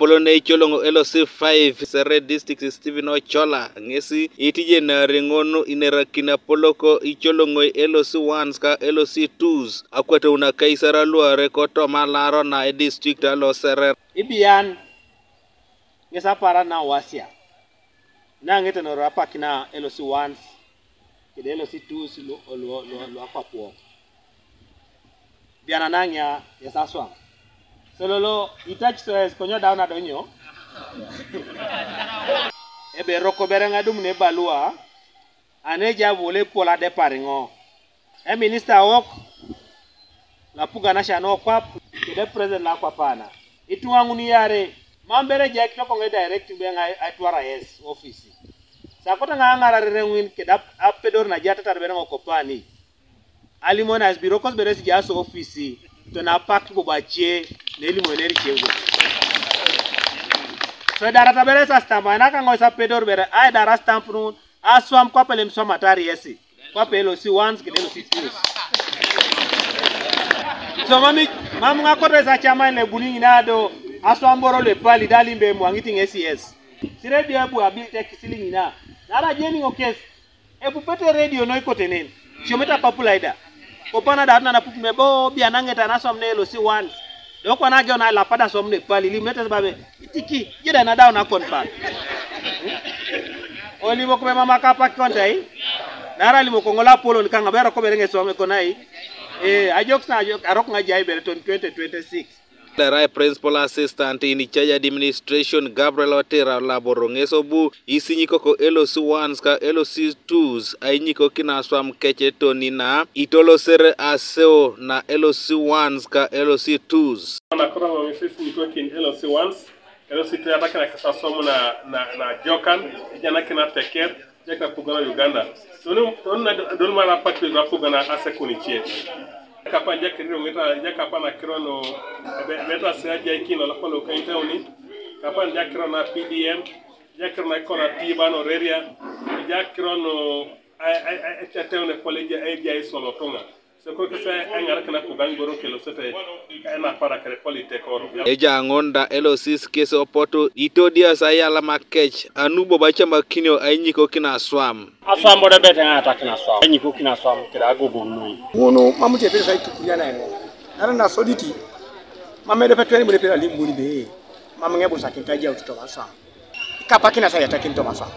Apolone Cholongo LOC5 Sere District Stephen Ochola ngesi itije na ringonu inerakina poloko icholongo LOC1 ka LOC2s akwete una kaisara luare koto malaro na district alo Sere ibian ngesa para na wasia na ngete no APAK na LOC1s kede LOC2s lo akwapo biana nanya ya ASWAM sololo itach soes konyo dauna donyo ebe roko berenga dum ne balua aneja vole pola de paringo e minister wok la puga na shano kwap kede president la kwapana ituanguni yare mambere jek to konge direct benga atwara yes office sakota ngangara rengwin keda apedor na jata tar berenga kopani alimona as birokos beres jas office to na APAK bobache neli moneri chego so dara tabere sa stamp na ka ngoisa pedor bere ai dara stamp nu ASWAM kwa pele msoma tari yesi kwa pele LOC1 kile LOC2 so mamu ngakore sa chama le buningi nado ASWAM boro le pali dali mbe mwangiti ngs sire bi abu abilite kisilingi na dara jeni ngokes ebu pete radio no ikotenen chometa papulaida kopana da na pupu mebo bia nangeta na ASWAM ne LOC1 doko na gyo na la pada som ne pali limete babe itiki jeda na down na konfa oli mo ko mama KAPAK kontai nara limo ko ngola polo kanga bera ko berenge som ko nai ajok na ajok arok nga jai bereton 2026 The right principal assistant in charge administration Gabriel Otera laborongeso bu isinyikoko LOC1 ka LOC2s AINYIKOKIN ASWAM KEC tonina itolo sere aseo na LOC1 ka LOC2s na kora wa ESINYIKOKIN LOC1s LOC2 atakana kasasomo na jokan jana kina teker jaka pugana Uganda don mara patwe na pugana asekunichie kapa jakiro ngeta jakapa na kirono beta saja ikino la polo kaitauni kapa jakiro na PDM jakiro na kona tibano reria jakiro no atatone college ABI solo tonga seko kesa angara kana kugangoro kelo sete na para kare politekoro eja ngonda LOCs kese opoto itodia sayala makech anubo bacha makinyo AINYIKOKIN ASWAM bode bete ngata kina ASWAM AINYIKOKIN ASWAM kira gogo nui wono mamute pesa sai tukuliana eno nana na soditi mamede petweni mule pela limbuni be mamngebo sakintaji au tutoka ASWAM KAPAK na sai atakin to ASWAM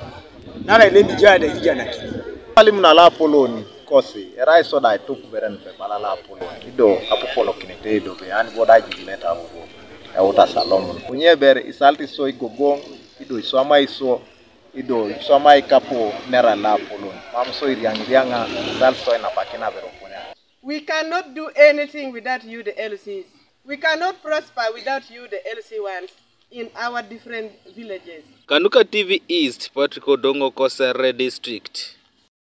nala ile mijada vijana kini pali mnala poloni kosi era iso da tuku beren pe balala poloni ido apopolo kinete ido be ani boda jileta abugo e uta salomon kunye bere isalti so igogong ido isoma iso ido isoma ikapo nera la poloni mamso irianga salso ina pakina bero kunya. We cannot do anything without you the LCs. We cannot prosper without you the LC1s in our different villages. Kanuka TV East Patrick Odongo Kosere District.